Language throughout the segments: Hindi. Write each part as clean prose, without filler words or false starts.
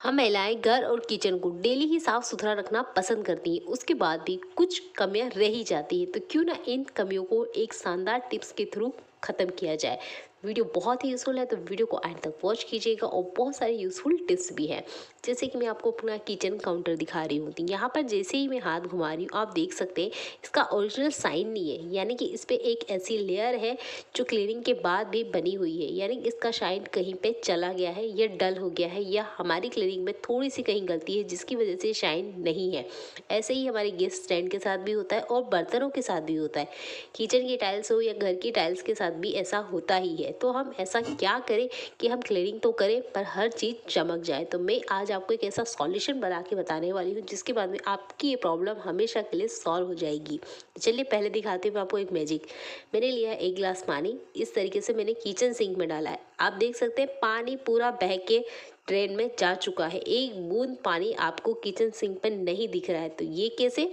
हम महिलाएं घर और किचन को डेली ही साफ सुथरा रखना पसंद करती हैं। उसके बाद भी कुछ कमियां रह ही जाती हैं, तो क्यों ना इन कमियों को एक शानदार टिप्स के थ्रू खत्म किया जाए। वीडियो बहुत ही यूजफुल है, तो वीडियो को एंड तक वॉच कीजिएगा और बहुत सारे यूजफुल टिप्स भी हैं। जैसे कि मैं आपको अपना किचन काउंटर दिखा रही हूँ, तो यहाँ पर जैसे ही मैं हाथ घुमा रही हूँ, आप देख सकते हैं इसका ओरिजिनल साइन नहीं है, यानी कि इस पे एक ऐसी लेयर है जो क्लीनिंग के बाद भी बनी हुई है, यानी इसका शाइन कहीं पे चला गया है या डल हो गया है या हमारी क्लीनिंग में थोड़ी सी कहीं गलती है जिसकी वजह से शाइन नहीं है। ऐसे ही हमारे गेस्ट स्टैंड के साथ भी होता है और बर्तनों के साथ भी होता है। किचन की टाइल्स हो या घर की टाइल्स के साथ भी ऐसा होता ही है। तो हम ऐसा क्या करें कि हम क्लीनिंग तो करें पर हर चीज़ चमक जाए। तो मैं आज आपको एक ऐसा सॉल्यूशन बना के बताने वाली हूँ जिसके बाद में आपकी ये प्रॉब्लम हमेशा के लिए सॉल्व हो जाएगी। चलिए पहले दिखाती हूँ आपको एक मैजिक। मैंने लिया है एक गिलास पानी, इस तरीके से मैंने किचन सिंक में डाला है। आप देख सकते हैं पानी पूरा बह के ड्रेन में जा चुका है, एक बूंद पानी आपको किचन सिंक पर नहीं दिख रहा है। तो ये कैसे?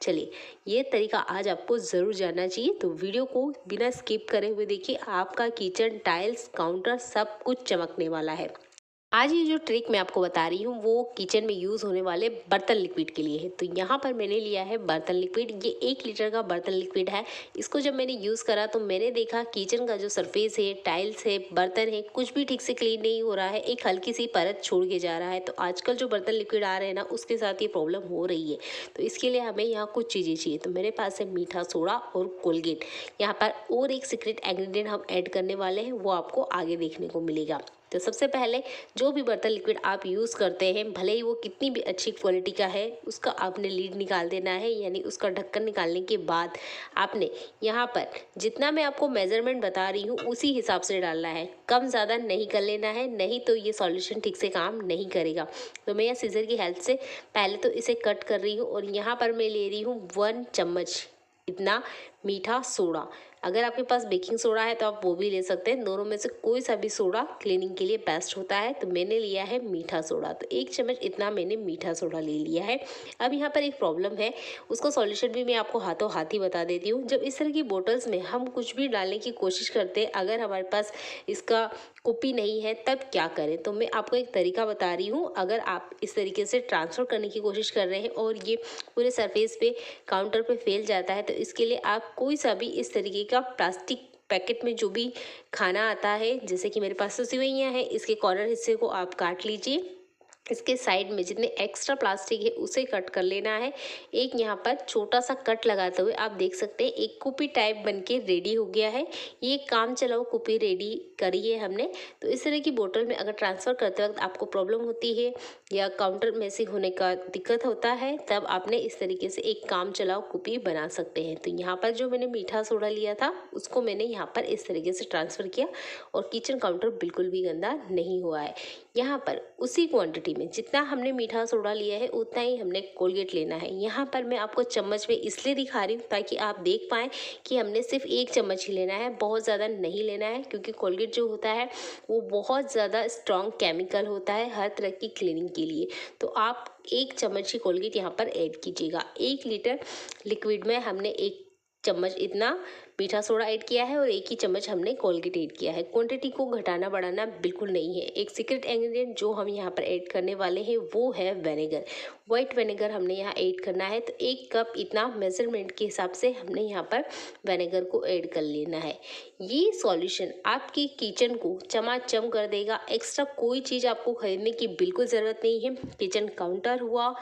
चलिए, ये तरीका आज आपको ज़रूर जानना चाहिए, तो वीडियो को बिना स्किप करे हुए देखिए। आपका किचन टाइल्स काउंटर सब कुछ चमकने वाला है। आज ये जो ट्रिक मैं आपको बता रही हूँ वो किचन में यूज़ होने वाले बर्तन लिक्विड के लिए है। तो यहाँ पर मैंने लिया है बर्तन लिक्विड, ये 1 लीटर का बर्तन लिक्विड है। इसको जब मैंने यूज़ करा तो मैंने देखा किचन का जो सरफेस है, टाइल्स है, बर्तन है, कुछ भी ठीक से क्लीन नहीं हो रहा है, एक हल्की सी परत छोड़ के जा रहा है। तो आजकल जो बर्तन लिक्विड आ रहे हैं ना, उसके साथ ये प्रॉब्लम हो रही है। तो इसके लिए हमें यहाँ कुछ चीज़ें चाहिए। तो मेरे पास है मीठा सोडा और कोलगेट। यहाँ पर और एक सीक्रेट इंग्रेडिएंट हम ऐड करने वाले हैं, वो आपको आगे देखने को मिलेगा। तो सबसे पहले जो भी बर्तन लिक्विड आप यूज़ करते हैं, भले ही वो कितनी भी अच्छी क्वालिटी का है, उसका आपने लीड निकाल देना है, यानी उसका ढक्कन निकालने के बाद आपने यहाँ पर जितना मैं आपको मेजरमेंट बता रही हूँ उसी हिसाब से डालना है। कम ज़्यादा नहीं कर लेना है, नहीं तो ये सॉल्यूशन ठीक से काम नहीं करेगा। तो मैं यहाँ सीजर की हेल्प से पहले तो इसे कट कर रही हूँ और यहाँ पर मैं ले रही हूँ 1 चम्मच इतना मीठा सोडा। अगर आपके पास बेकिंग सोडा है तो आप वो भी ले सकते हैं, दोनों में से कोई सा भी सोडा क्लीनिंग के लिए बेस्ट होता है। तो मैंने लिया है मीठा सोडा, तो 1 चम्मच इतना मैंने मीठा सोडा ले लिया है। अब यहाँ पर एक प्रॉब्लम है, उसका सॉल्यूशन भी मैं आपको हाथों हाथ ही बता देती हूँ। जब इस तरह की बोतल्स में हम कुछ भी डालने की कोशिश करते हैं, अगर हमारे पास इसका कुपी नहीं है तब क्या करें? तो मैं आपको एक तरीका बता रही हूँ। अगर आप इस तरीके से ट्रांसफ़र करने की कोशिश कर रहे हैं और ये पूरे सरफेस पे काउंटर पे फैल जाता है, तो इसके लिए आप कोई सा भी इस तरीके का प्लास्टिक पैकेट में जो भी खाना आता है, जैसे कि मेरे पास तो सेवइयाँ हैं, इसके कॉर्नर हिस्से को आप काट लीजिए। इसके साइड में जितने एक्स्ट्रा प्लास्टिक है उसे कट कर लेना है। एक यहाँ पर छोटा सा कट लगाते हुए आप देख सकते हैं एक कुपी टाइप बनके रेडी हो गया है। ये काम चलाओ कुपी रेडी करी है हमने। तो इस तरह की बोतल में अगर ट्रांसफ़र करते वक्त आपको प्रॉब्लम होती है या काउंटर मेसी होने का दिक्कत होता है, तब आपने इस तरीके से एक काम चलाओ कुपी बना सकते हैं। तो यहाँ पर जो मैंने मीठा सोडा लिया था उसको मैंने यहाँ पर इस तरीके से ट्रांसफ़र किया और किचन काउंटर बिल्कुल भी गंदा नहीं हुआ है। यहाँ पर उसी क्वांटिटी में जितना हमने मीठा सोडा लिया है उतना ही हमने कोलगेट लेना है। यहाँ पर मैं आपको चम्मच में इसलिए दिखा रही हूँ ताकि आप देख पाएँ कि हमने सिर्फ 1 चम्मच ही लेना है, बहुत ज़्यादा नहीं लेना है, क्योंकि कोलगेट जो होता है वो बहुत ज़्यादा स्ट्रॉन्ग केमिकल होता है हर तरह की क्लीनिंग के लिए। तो आप 1 चम्मच ही कोलगेट यहाँ पर ऐड कीजिएगा। 1 लीटर लिक्विड में हमने 1 चम्मच इतना मीठा सोडा ऐड किया है और 1 ही चम्मच हमने कोलगेट ऐड किया है। क्वांटिटी को घटाना बढ़ाना बिल्कुल नहीं है। एक सीक्रेट इंग्रेडिएंट जो हम यहाँ पर ऐड करने वाले हैं वो है विनेगर। वाइट विनेगर हमने यहाँ ऐड करना है। तो 1 कप इतना मेजरमेंट के हिसाब से हमने यहाँ पर विनेगर को ऐड कर लेना है। ये सॉल्यूशन आपकी किचन को चमाचम कर देगा। एक्स्ट्रा कोई चीज़ आपको खरीदने की बिल्कुल ज़रूरत नहीं है। किचन काउंटर हुआ,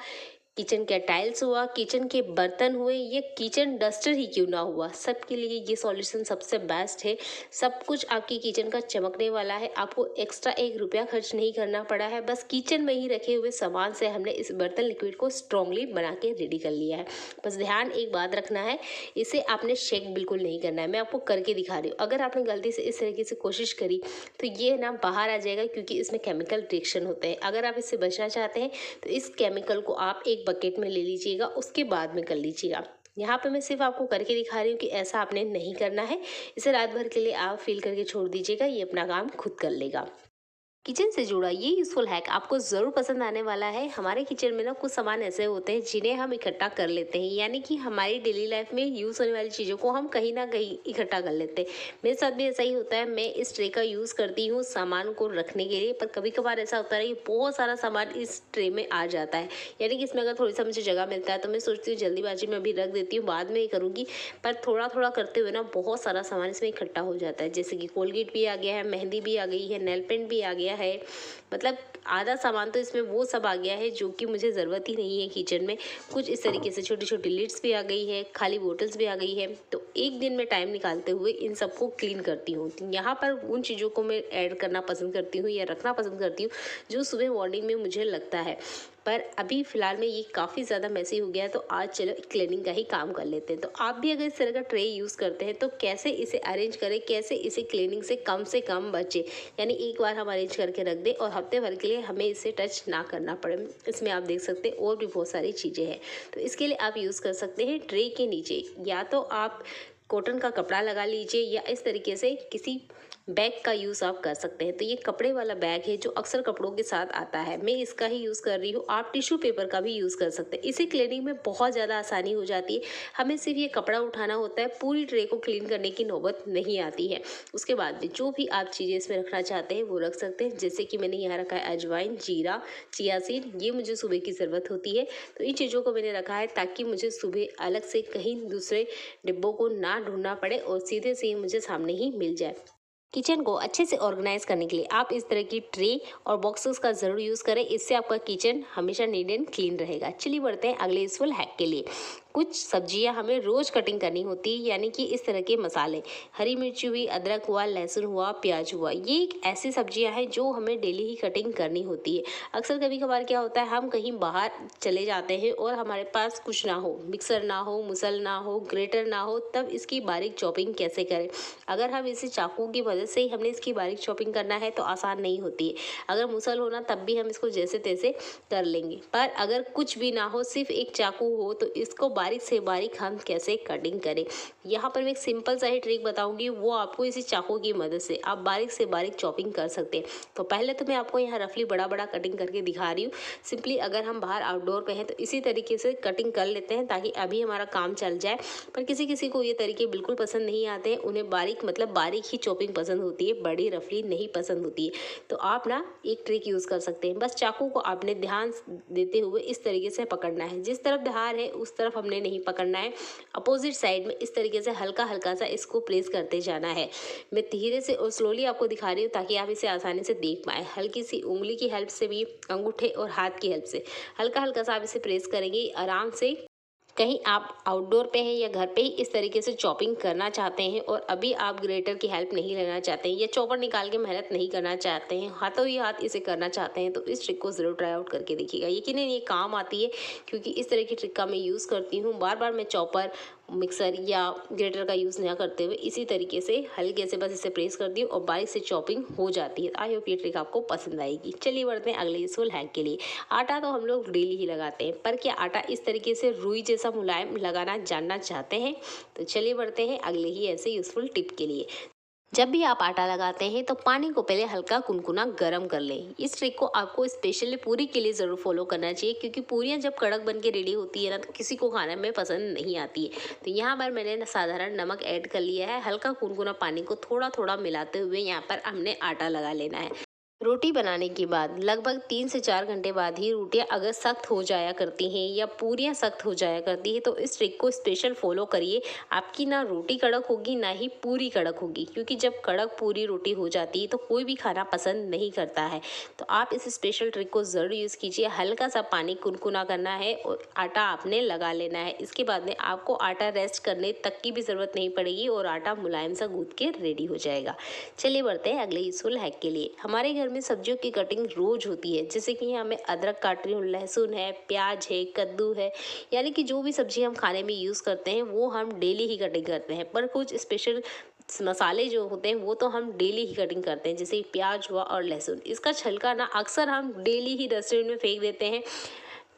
किचन के टाइल्स हुआ, किचन के बर्तन हुए, ये किचन डस्टर ही क्यों ना हुआ, सबके लिए ये सॉल्यूशन सबसे बेस्ट है। सब कुछ आपकी किचन का चमकने वाला है। आपको एक्स्ट्रा 1 रुपया खर्च नहीं करना पड़ा है। बस किचन में ही रखे हुए सामान से हमने इस बर्तन लिक्विड को स्ट्रांगली बना के रेडी कर लिया है। बस ध्यान एक बात रखना है, इसे आपने शेक बिल्कुल नहीं करना है। मैं आपको करके दिखा रही हूँ। अगर आपने गलती से इस तरीके से कोशिश करी तो ये ना बाहर आ जाएगा, क्योंकि इसमें केमिकल रिएक्शन होते हैं। अगर आप इससे बचना चाहते हैं तो इस केमिकल को आप एक बकेट में ले लीजिएगा, उसके बाद में कर लीजिएगा। यहाँ पे मैं सिर्फ आपको करके दिखा रही हूँ कि ऐसा आपने नहीं करना है। इसे रात भर के लिए आप फील करके छोड़ दीजिएगा, ये अपना काम खुद कर लेगा। किचन से जुड़ा ये यूज़फुल हैक आपको ज़रूर पसंद आने वाला है। हमारे किचन में ना कुछ सामान ऐसे होते हैं जिन्हें हम इकट्ठा कर लेते हैं, यानी कि हमारी डेली लाइफ में यूज़ होने वाली चीज़ों को हम कहीं ना कहीं इकट्ठा कर लेते हैं। मेरे साथ भी ऐसा ही होता है। मैं इस ट्रे का यूज़ करती हूँ सामान को रखने के लिए, पर कभी कभार ऐसा होता है कि बहुत सारा सामान इस ट्रे में आ जाता है, यानी कि इसमें अगर थोड़ी सा मुझे जगह मिलता है तो मैं सोचती हूँ जल्दीबाजी में अभी रख देती हूँ, बाद में ही करूँगी। पर थोड़ा थोड़ा करते हुए ना बहुत सारा सामान इसमें इकट्ठा हो जाता है, जैसे कि कोलगेट भी आ गया है, मेहंदी भी आ गई है, नेल पेंट भी आ गया है। मतलब आधा सामान तो इसमें वो सब आ गया है जो कि मुझे ज़रूरत ही नहीं है किचन में। कुछ इस तरीके से छोटी छोटी लिड्स भी आ गई है, खाली बोटल्स भी आ गई है। तो एक दिन में टाइम निकालते हुए इन सबको क्लीन करती हूँ। तो यहाँ पर उन चीज़ों को मैं ऐड करना पसंद करती हूँ या रखना पसंद करती हूँ जो सुबह मॉर्निंग में मुझे लगता है। पर अभी फ़िलहाल में ये काफ़ी ज़्यादा मैसी हो गया है, तो आज चलो क्लीनिंग का ही काम कर लेते हैं। तो आप भी अगर इस तरह का ट्रे यूज़ करते हैं तो कैसे इसे अरेंज करें, कैसे इसे क्लीनिंग से कम बचे, यानी एक बार हम अरेंज करके रख दें और हफ्ते भर के लिए हमें इसे टच ना करना पड़े। इसमें आप देख सकते हैं और भी बहुत सारी चीज़ें हैं। तो इसके लिए आप यूज़ कर सकते हैं ट्रे के नीचे या तो आप कॉटन का कपड़ा लगा लीजिए या इस तरीके से किसी बैग का यूज़ आप कर सकते हैं। तो ये कपड़े वाला बैग है जो अक्सर कपड़ों के साथ आता है, मैं इसका ही यूज़ कर रही हूँ। आप टिश्यू पेपर का भी यूज़ कर सकते हैं। इसे क्लीनिंग में बहुत ज़्यादा आसानी हो जाती है। हमें सिर्फ ये कपड़ा उठाना होता है, पूरी ट्रे को क्लीन करने की नौबत नहीं आती है। उसके बाद भी जो भी आप चीज़ें इसमें रखना चाहते हैं वो रख सकते हैं, जैसे कि मैंने यहाँ रखा है अजवाइन, जीरा, चिया सीड, ये मुझे सुबह की ज़रूरत होती है। तो इन चीज़ों को मैंने रखा है ताकि मुझे सुबह अलग से कहीं दूसरे डिब्बों को ना ढूंढना पड़े और सीधे से मुझे सामने ही मिल जाए। किचन को अच्छे से ऑर्गेनाइज करने के लिए आप इस तरह की ट्रे और बॉक्सेस का ज़रूर यूज़ करें। इससे आपका किचन हमेशा नीट एंड क्लीन रहेगा। चलिए बढ़ते हैं अगले यूजफुल हैक के लिए। कुछ सब्जियां हमें रोज़ कटिंग करनी होती है, यानी कि इस तरह के मसाले, हरी मिर्ची हुई, अदरक हुआ, लहसुन हुआ, प्याज हुआ, ये एक ऐसी सब्जियां हैं जो हमें डेली ही कटिंग करनी होती है। अक्सर कभी कभार क्या होता है, हम कहीं बाहर चले जाते हैं और हमारे पास कुछ ना हो, मिक्सर ना हो, मुसल ना हो, ग्रेटर ना हो, तब इसकी बारीक चॉपिंग कैसे करें। अगर हम इसे चाकू की मदद से ही हमने इसकी बारीक चॉपिंग करना है तो आसान नहीं होती है। अगर मुसल हो ना तब भी हम इसको जैसे तैसे कर लेंगे, पर अगर कुछ भी ना हो, सिर्फ एक चाकू हो, तो इसको बारीक से बारीक हम कैसे कटिंग करें। यहाँ पर मैं एक सिंपल सा ही ट्रिक बताऊंगी, वो आपको इसी चाकू की मदद से आप बारीक से बारीक चॉपिंग कर सकते हैं। तो पहले तो मैं आपको यहाँ रफली बड़ा बड़ा कटिंग करके दिखा रही हूँ। सिंपली अगर हम बाहर आउटडोर पे हैं तो इसी तरीके से कटिंग कर लेते हैं ताकि अभी हमारा काम चल जाए। पर किसी किसी को ये तरीके बिल्कुल पसंद नहीं आते हैं, उन्हें बारीक मतलब बारीक ही चॉपिंग पसंद होती है, बड़ी रफली नहीं पसंद होती है। तो आप ना एक ट्रिक यूज़ कर सकते हैं। बस चाकू को आपने ध्यान देते हुए इस तरीके से पकड़ना है, जिस तरफ धार है उस तरफ हमने नहीं पकड़ना है, अपोजिट साइड में इस तरीके से हल्का हल्का सा इसको प्रेस करते जाना है। मैं धीरे से और स्लोली आपको दिखा रही हूँ ताकि आप इसे आसानी से देख पाएँ। हल्की सी उंगली की हेल्प से भी, अंगूठे और हाथ की हेल्प से हल्का हल्का सा आप इसे प्रेस करेंगे आराम से। कहीं आप आउटडोर पे हैं या घर पे ही इस तरीके से चॉपिंग करना चाहते हैं और अभी आप ग्रेटर की हेल्प नहीं लेना चाहते हैं या चॉपर निकाल के मेहनत नहीं करना चाहते हैं, हाथों ही हाथ इसे करना चाहते हैं, तो इस ट्रिक को ज़रूर ट्राई आउट करके देखिएगा। यकीनन ये काम आती है, क्योंकि इस तरह की ट्रिक का मैं यूज़ करती हूँ। बार बार मैं चॉपर, मिक्सर या ग्रेटर का यूज़ ना करते हुए इसी तरीके से हल्के से बस इसे प्रेस करती हूँ और बारीक से चॉपिंग हो जाती है। आई होप ये ट्रिक आपको पसंद आएगी। चलिए बढ़ते हैं अगले यूजफुल हैक के लिए। आटा तो हम लोग डेली ही लगाते हैं, पर क्या आटा इस तरीके से रुई जैसा मुलायम लगाना जानना चाहते हैं? तो चलिए बढ़ते हैं अगले ही ऐसे यूजफुल टिप के लिए। जब भी आप आटा लगाते हैं तो पानी को पहले हल्का कुनकुना गर्म कर लें। इस ट्रिक को आपको स्पेशली पूरी के लिए ज़रूर फॉलो करना चाहिए, क्योंकि पूरियाँ जब कड़क बन के रेडी होती है ना तो किसी को खाने में पसंद नहीं आती है। तो यहाँ पर मैंने साधारण नमक ऐड कर लिया है। हल्का कुनकुना पानी को थोड़ा थोड़ा मिलाते हुए यहाँ पर हमने आटा लगा लेना है। रोटी बनाने के बाद लगभग 3 से 4 घंटे बाद ही रोटियां अगर सख्त हो जाया करती हैं या पूरियां सख्त हो जाया करती है तो इस ट्रिक को स्पेशल फॉलो करिए। आपकी ना रोटी कड़क होगी ना ही पूरी कड़क होगी, क्योंकि जब कड़क पूरी रोटी हो जाती है तो कोई भी खाना पसंद नहीं करता है। तो आप इस स्पेशल ट्रिक को ज़रूर यूज़ कीजिए। हल्का सा पानी कुनकुना करना है और आटा आपने लगा लेना है। इसके बाद में आपको आटा रेस्ट करने तक की भी ज़रूरत नहीं पड़ेगी और आटा मुलायम सा गूंथ के रेडी हो जाएगा। चलिए बढ़ते हैं अगले यूजफुल हैक के लिए। हमारे घर में सब्जियों की कटिंग रोज होती है, जैसे कि यहाँ मैं अदरक काट रही हूँ, लहसुन है, प्याज है, कद्दू है, यानी कि जो भी सब्जी हम खाने में यूज़ करते हैं वो हम डेली ही कटिंग करते हैं। पर कुछ स्पेशल मसाले जो होते हैं वो तो हम डेली ही कटिंग करते हैं, जैसे प्याज हुआ और लहसुन। इसका छिलका ना अक्सर हम डेली ही डस्टबिन में फेंक देते हैं,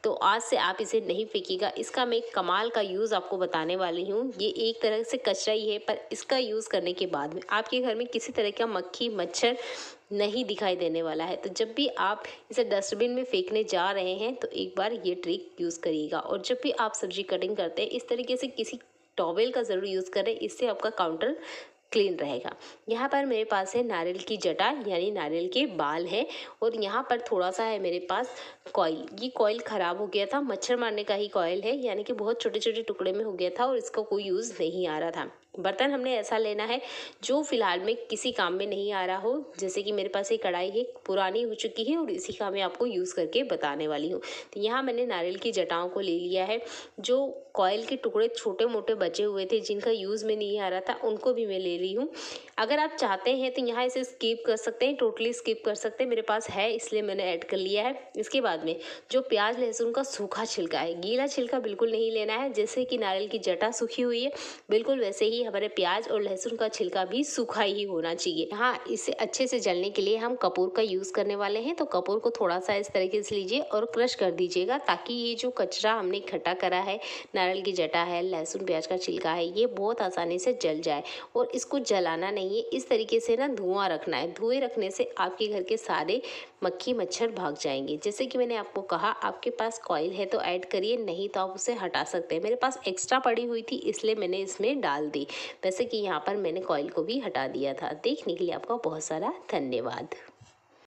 तो आज से आप इसे नहीं फेंकिएगा। इसका मैं एक कमाल का यूज़ आपको बताने वाली हूँ। ये एक तरह से कचरा ही है, पर इसका यूज़ करने के बाद में आपके घर में किसी तरह का मक्खी मच्छर नहीं दिखाई देने वाला है। तो जब भी आप इसे डस्टबिन में फेंकने जा रहे हैं तो एक बार ये ट्रिक यूज़ करिएगा। और जब भी आप सब्जी कटिंग करते हैं इस तरीके से किसी टॉवेल का ज़रूर यूज़ करें, इससे आपका काउंटर क्लीन रहेगा। यहाँ पर मेरे पास है नारियल की जटा यानी नारियल के बाल है, और यहाँ पर थोड़ा सा है मेरे पास कॉइल। ये कॉइल ख़राब हो गया था, मच्छर मारने का ही कॉइल है, यानी कि बहुत छोटे छोटे टुकड़े में हो गया था और इसका कोई यूज़ नहीं आ रहा था। बर्तन हमने ऐसा लेना है जो फिलहाल में किसी काम में नहीं आ रहा हो। जैसे कि मेरे पास एक कढ़ाई है, पुरानी हो चुकी है और इसी का मैं आपको यूज़ करके बताने वाली हूँ। तो यहाँ मैंने नारियल की जटाओं को ले लिया है। जो कॉइल के टुकड़े छोटे मोटे बचे हुए थे जिनका यूज़ में नहीं आ रहा था उनको भी मैं ले ली हूँ। अगर आप चाहते हैं तो यहाँ इसे स्किप कर सकते हैं, टोटली स्किप कर सकते हैं, मेरे पास है इसलिए मैंने ऐड कर लिया है। इसके बाद में जो प्याज लहसुन का सूखा छिलका है, गीला छिलका बिल्कुल नहीं लेना है। जैसे कि नारियल की जटा सूखी हुई है बिल्कुल वैसे ही हमारे प्याज और लहसुन का छिलका भी सूखा ही होना चाहिए। हाँ, इसे अच्छे से जलने के लिए हम कपूर का यूज़ करने वाले हैं। तो कपूर को थोड़ा सा इस तरीके से लीजिए और क्रश कर दीजिएगा, ताकि ये जो कचरा हमने इकट्ठा करा है, नारियल की जटा है, लहसुन प्याज का छिलका है, ये बहुत आसानी से जल जाए। और इसको जलाना नहीं है, इस तरीके से ना धुआं रखना है। धुएं रखने से आपके घर के सारे मक्खी मच्छर भाग जाएंगे। जैसे कि मैंने आपको कहा, आपके पास कॉइल है तो ऐड करिए, नहीं तो आप उसे हटा सकते हैं। मेरे पास एक्स्ट्रा पड़ी हुई थी इसलिए मैंने इसमें डाल दी। वैसे कि यहाँ पर मैंने कॉइल को भी हटा दिया था। देखने के लिए आपका बहुत सारा धन्यवाद।